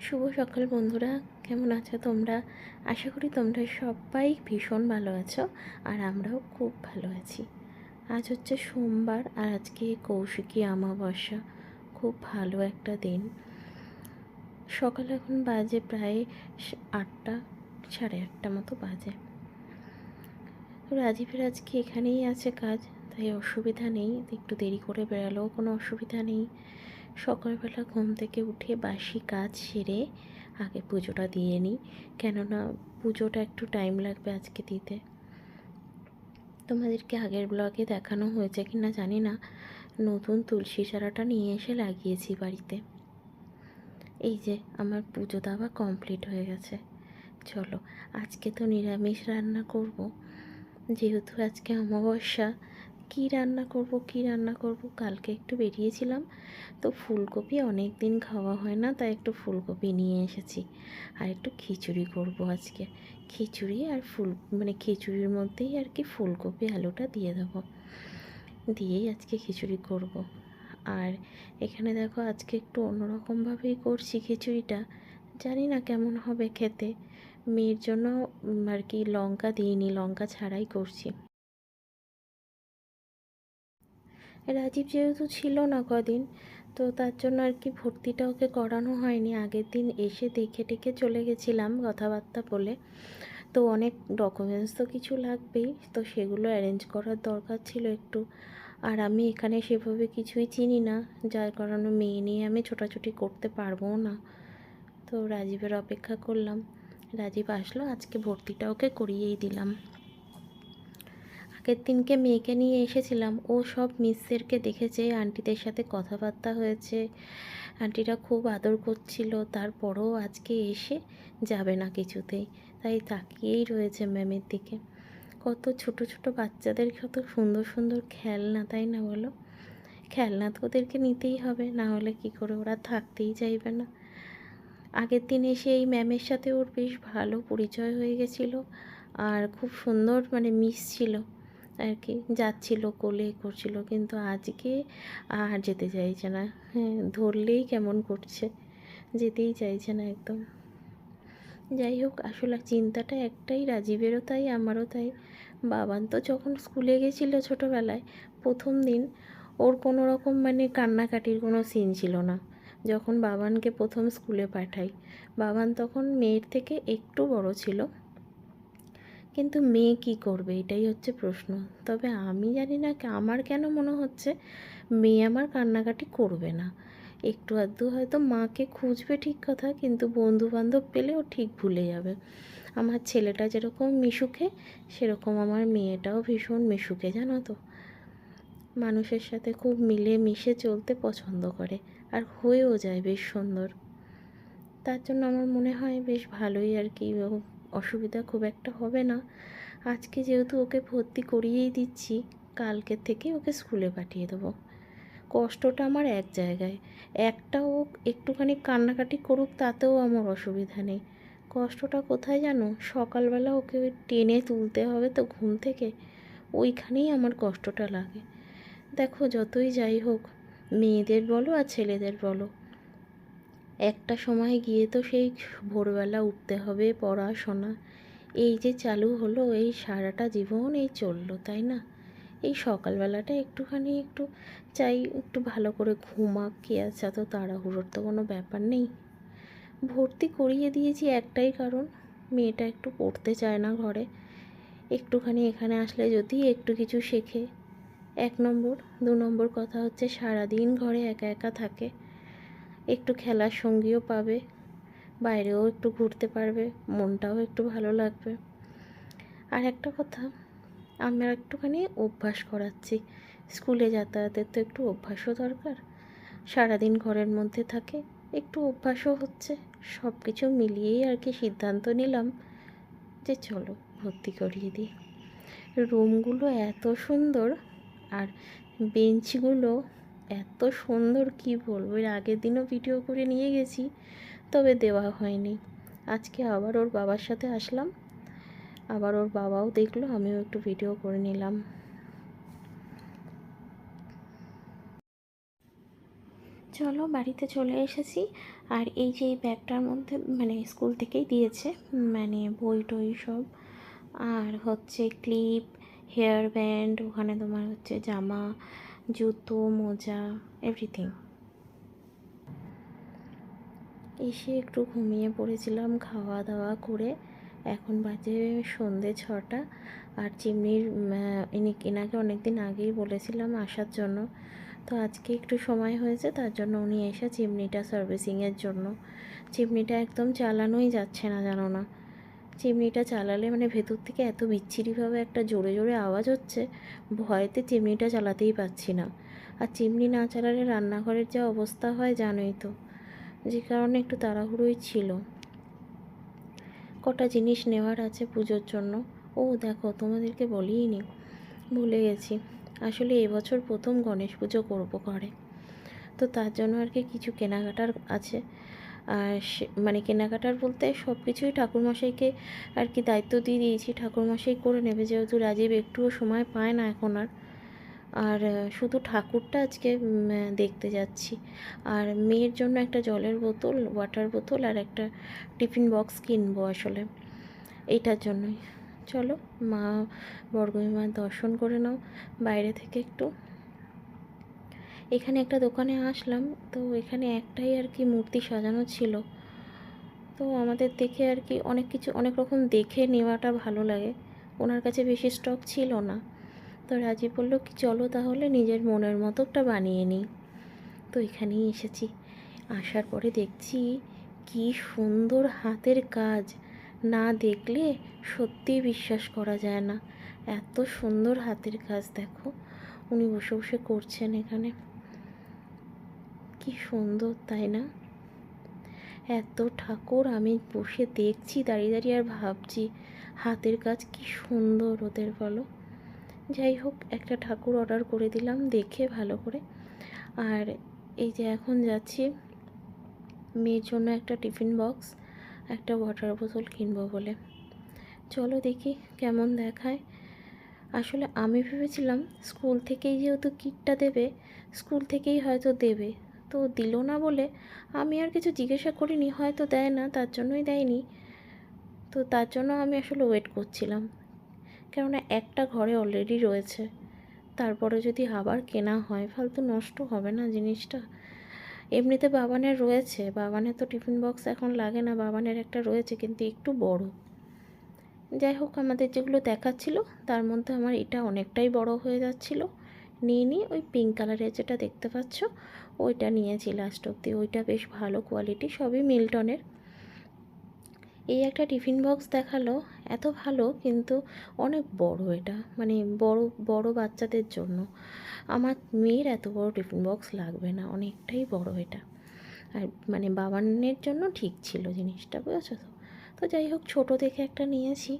শুভ সকাল বন্ধুরা, কেমন আছো তোমরা? আশা করি তোমরা সবাই ভীষণ ভালো আছো, আর আমরাও খুব ভালো আছি। আজ হচ্ছে সোমবার, আর আজকে কৌশিকী অমাবস্যা। খুব ভালো একটা দিন। সকাল এখন বাজে প্রায় 8টা, 8:30 মতো বাজে। রাজীবের আজকে এখানেই আছে কাজ, তাই অসুবিধা নেই। একটু দেরি করে বেরালেও কোনো অসুবিধা নেই। সকালবেলা ঘুম থেকে উঠে বাসি কাজ সেরে আগে পুজোটা দিয়ে নিই, কেননা পুজোটা একটু টাইম লাগবে আজকে দিতে। তোমাদেরকে আগের ব্লগে দেখানো হয়েছে কি না জানি না, নতুন তুলসী চারাটা নিয়ে এসে লাগিয়েছি বাড়িতে। এই যে আমার পুজো দেওয়া কমপ্লিট হয়ে গেছে। চলো, আজকে তো নিরামিষ রান্না করব, যেহেতু আজকে অমাবস্যা। কী রান্না করব কালকে একটু বেরিয়েছিলাম, তো ফুলকপি অনেক দিন খাওয়া হয় না, তাই একটু ফুলকপি নিয়ে এসেছি। আর একটু খিচুড়ি করব আজকে। খিচুড়ি আর খিচুড়ির মধ্যেই আর কি ফুলকপি আলুটা দিয়ে দেবো, দিয়েই আজকে খিচুড়ি করব। আর এখানে দেখো, আজকে একটু অন্যরকমভাবেই করছি খিচুড়িটা। জানি না কেমন হবে খেতে। মেয়ের জন্য আর কি লঙ্কা দিইনি, লঙ্কা ছাড়াই করছি। রাজীব যেহেতু ছিল না কদিন, তো তার জন্য আর কি ভর্তিটা ওকে করানো হয়নি। আগের দিন এসে দেখে টেকে চলে গেছিলাম কথাবার্তা বলে। তো অনেক ডকুমেন্টস তো কিছু লাগবেই, তো সেগুলো অ্যারেঞ্জ করার দরকার ছিল একটু। আর আমি এখানে সেভাবে কিছুই চিনি না, যার কারণে মেয়ে নিয়ে আমি ছোটাছুটি করতে পারবো না। তো রাজীবের অপেক্ষা করলাম। রাজীব আসলো, আজকে ভর্তিটা ওকে করিয়েই দিলাম। আগের দিনকে মেয়েকে নিয়ে এসেছিলাম, ও সব মিসদেরকে দেখেছে, আন্টিদের সাথে কথাবার্তা হয়েছে, আন্টিরা খুব আদর করছিল। তারপরও আজকে এসে যাবে না কিছুতেই, তাই তাকিয়েই রয়েছে ম্যামের দিকে। কত ছোট ছোট বাচ্চাদের কত সুন্দর সুন্দর খেলনা, তাই না বলো? খেলনা তো ওদেরকে নিতেই হবে, না হলে কি করে, ওরা থাকতেই চাইবে না। আগের দিন এসে এই ম্যামের সাথে ওর বেশ ভালো পরিচয় হয়ে গেছিলো, আর খুব সুন্দর মিশছিল আর কি, যাচ্ছিল কোলে করছিল। কিন্তু আজকে আর যেতে চাইছে না। হ্যাঁ, ধরলেই কেমন করছে, যেতেই চাইছে না একদম। যাই হোক, আসলে চিন্তাটা একটাই, রাজীবেরও তাই আমারও তাই। বাবান তো যখন স্কুলে গেছিলো ছোটোবেলায় প্রথম দিন, ওর কোনো রকম কান্নাকাটির কোনো সিন ছিল না। যখন বাবানকে প্রথম স্কুলে পাঠাই, বাবান তখন মেয়ের থেকে একটু বড় ছিল, কিন্তু মেয়ে কি করবে এটাই হচ্ছে প্রশ্ন। তবে আমি জানি না, আমার কেন মনে হচ্ছে মেয়ে আমার কান্নাকাটি করবে না। একটু আধটু হয়তো মাকে খুঁজবে ঠিক কথা, কিন্তু বন্ধু বান্ধব পেলে ও ঠিক ভুলে যাবে। আমার ছেলেটা যেরকম মিশুকে, সেরকম আমার মেয়েটাও ভীষণ মিশুকে, জানো তো। মানুষের সাথে খুব মিলে মিশে চলতে পছন্দ করে, আর হয়েও যায় বেশ সুন্দর। তার জন্য আমার মনে হয় বেশ ভালোই আর কি, অসুবিধা খুব একটা হবে না। আজকে যেহেতু ওকে ভর্তি করিয়েই দিচ্ছি, কালকের থেকে ওকে স্কুলে পাঠিয়ে দেবো। কষ্টটা আমার এক জায়গায়, একটা ও একটুখানি কান্নাকাটি করুক তাতেও আমার অসুবিধা নেই। কষ্টটা কোথায় জানো? সকালবেলা ওকে টেনে তুলতে হবে তো ঘুম থেকে, ওইখানেই আমার কষ্টটা লাগে। দেখো, যতই যাই হোক, মেয়েদের বলো আর ছেলেদের বলো, একটা সময় গিয়ে তো সেই ভোরবেলা উঠতে হবে, পড়াশোনা, এই যে চালু হলো, এই সারাটা জীবন এই চললো, তাই না? এই সকালবেলাটা একটু চাই একটু ভালো করে ঘুমাক, কি আছে, তো তাড়াহুড়োর তো কোনো ব্যাপার নেই। ভর্তি করিয়ে দিয়েছি একটাই কারণ, মেয়েটা একটু পড়তে চায় না ঘরে। একটুখানি এখানে আসলে যদি একটু কিছু শেখে, 1 নম্বর। 2 নম্বর কথা হচ্ছে, সারাদিন ঘরে একা একা থাকে, একটু খেলার সঙ্গীও পাবে, বাইরেও একটু ঘুরতে পারবে, মনটাও একটু ভালো লাগবে। আর একটা কথা, আমরা একটুখানি অভ্যাস করাচ্ছি, স্কুলে যাতায়াতের তো একটু অভ্যাসও দরকার। সারাদিন ঘরের মধ্যে থাকে, একটু অভ্যাসও হচ্ছে। সব কিছু মিলিয়েই আর কি সিদ্ধান্ত নিলাম যে চলো ভর্তি করিয়ে দিই। রুমগুলো এত সুন্দর, আর বেঞ্চগুলো এত সুন্দর, কি বলবো। এর আগের দিনও ভিডিও করে নিয়ে গেছি, তবে দেওয়া হয়নি। আজকে আবার ওর বাবার সাথে আসলাম, আবার ওর বাবাও দেখলো, আমিও একটু ভিডিও করে নিলাম। চলো বাড়িতে চলে এসেছি। আর এই যে এই ব্যাগটার মধ্যে মানে স্কুল থেকেই দিয়েছে, মানে বই টই সব, আর হচ্ছে ক্লিপ, হেয়ার ব্যান্ড, ওখানে তোমার হচ্ছে জামা, জুতো, মোজা, এভরিথিং। এসে একটু ঘুমিয়ে পড়েছিলাম খাওয়া দাওয়া করে। এখন বাজে সন্ধে 6টা। আর চিমনির এনাকে অনেক দিন আগেই বলেছিলাম আসার জন্য, তো আজকে একটু সময় হয়েছে, তার জন্য উনি এসে চিমনিটা সার্ভিসিংয়ের জন্য। চিমনিটা একদম চালানোই যাচ্ছে না, জানো না। চিমনিটা চালালে মানে ভেতর থেকে এত বিচ্ছিরিভাবে একটা জোরে জোরে আওয়াজ হচ্ছে, ভয়েতে চিমনিটা চালাতেই পারছি না। আর চিমনি না চালালে রান্নাঘরের যা অবস্থা হয় জানোই তো, যে কারণে একটু তাড়াহুড়োই ছিল। কটা জিনিস নেওয়ার আছে পুজোর জন্য। ও দেখো, তোমাদেরকে বলিনি, ভুলে গেছি। আসলে এবছর প্রথম গণেশ পুজো করবো ঘরে, তো তার জন্য আর কি কিছু কেনাকাটার আছে। আর মানে কেনাকাটার বলতে সব কিছুই ঠাকুরমশাইকে আর কি দায়িত্ব দিয়ে দিয়েছি, ঠাকুরমশাই করে নেবে, যেহেতু রাজীব একটুও সময় পায় না এখন আর। আর শুধু ঠাকুরটা আজকে দেখতে যাচ্ছি। আর মেয়ের জন্য একটা জলের বোতল, ওয়াটার বোতল, আর একটা টিফিন বক্স কিনবো আসলে, এইটার জন্যই। চলো মা বরগুমি মার দর্শন করে নাও বাইরে থেকে একটু। এখানে একটা দোকানে আসলাম, তো এখানে একটাই আর কি মূর্তি সাজানো ছিল, তো আমাদের দেখে আর কি অনেক কিছু অনেক রকম দেখে নেওয়াটা ভালো লাগে। ওনার কাছে বেশি স্টক ছিল না, তো রাজীব বললো কি চলো তাহলে নিজের মনের মতো একটা বানিয়ে নিই। তো এখানেই এসেছি। আসার পরে দেখছি কি সুন্দর হাতের কাজ, না দেখলে সত্যিই বিশ্বাস করা যায় না। এত সুন্দর হাতের কাজ দেখো, উনি বসে বসে করছেন এখানে, কি সুন্দর তাই না। এত ঠাকুর আমি বসে দেখছি দাঁড়িয়ে দাঁড়িয়ে, আর ভাবছি হাতের কাজ কি সুন্দর ওদের, বলো। যাই হোক, একটা ঠাকুর অর্ডার করে দিলাম দেখে ভালো করে। আর এই যে এখন যাচ্ছি মেয়ের জন্য একটা টিফিন বক্স, একটা ওয়াটার বোতল কিনবো বলে। চলো দেখি কেমন দেখায়। আসলে আমি ভেবেছিলাম স্কুল থেকেই যেহেতু কিটটা দেবে, স্কুল থেকেই হয়তো দেবে, তো দিল না বলে আমি আর কিছু জিজ্ঞাসা করিনি, হয়তো দেয় না তার জন্যই দেয়নি। তো তার জন্য আমি আসলে ওয়েট করছিলাম, কেননা একটা ঘরে অলরেডি রয়েছে, তারপরে যদি আবার কেনা হয় ফালতু নষ্ট হবে না জিনিসটা। এমনিতে বাবানের রয়েছে, বাবানের তো টিফিন বক্স এখন লাগে না, বাবানের একটা রয়েছে কিন্তু একটু বড়। যাই হোক, আমাদের যেগুলো দেখাচ্ছিল তার মধ্যে আমার এটা অনেকটাই বড় হয়ে যাচ্ছিল, নিয়ে ওই পিঙ্ক কালারের যেটা দেখতে পাচ্ছ ওইটা নিয়েছি লাস্ট অবধি। ওইটা বেশ ভালো কোয়ালিটি, সবই মিল্টনের। এই একটা টিফিন বক্স দেখালো, এত ভালো কিন্তু অনেক বড়, এটা মানে বড় বড় বাচ্চাদের জন্য। আমার মেয়ের এত বড় টিফিন বক্স লাগবে না, অনেকটাই বড় এটা। আর মানে বাবানের জন্য ঠিক ছিল জিনিসটা, বুঝেছো তো। তো যাই হোক, ছোট দেখে একটা নিয়েছি,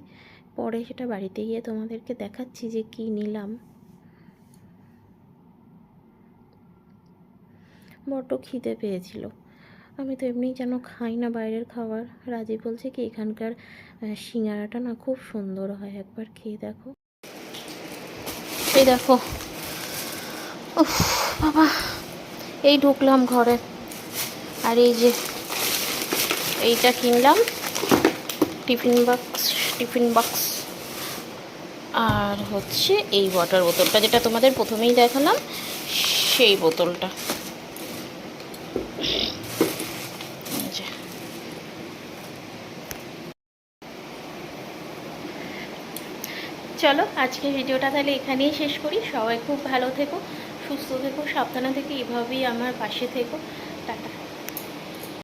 পরে সেটা বাড়িতে গিয়ে তোমাদেরকে দেখাচ্ছি যে কি নিলাম। বড্ড খিদে পেয়েছিল, আমি তো এমনি যেন খাই না বাইরের খাবার। রাজীব বলছে কি এখানকার সিঙ্গারাটা না খুব সুন্দর হয়, একবার খেয়ে দেখো। এই দেখো, উফ বাবা, এই ঢুকলাম ঘরে, আর এই যে এইটা কিনলাম টিফিন বক্স, আর হচ্ছে এই ওয়াটার বোতলটা যেটা তোমাদের প্রথমেই দেখালাম, সেই বোতলটা। চলো আজকের ভিডিওটা তাহলে এখানেই শেষ করি। সবাই খুব ভালো থেকো, সুস্থ থেকো, সাবধানে থেকো, এভাবেই আমার পাশে থেকো। টাটা।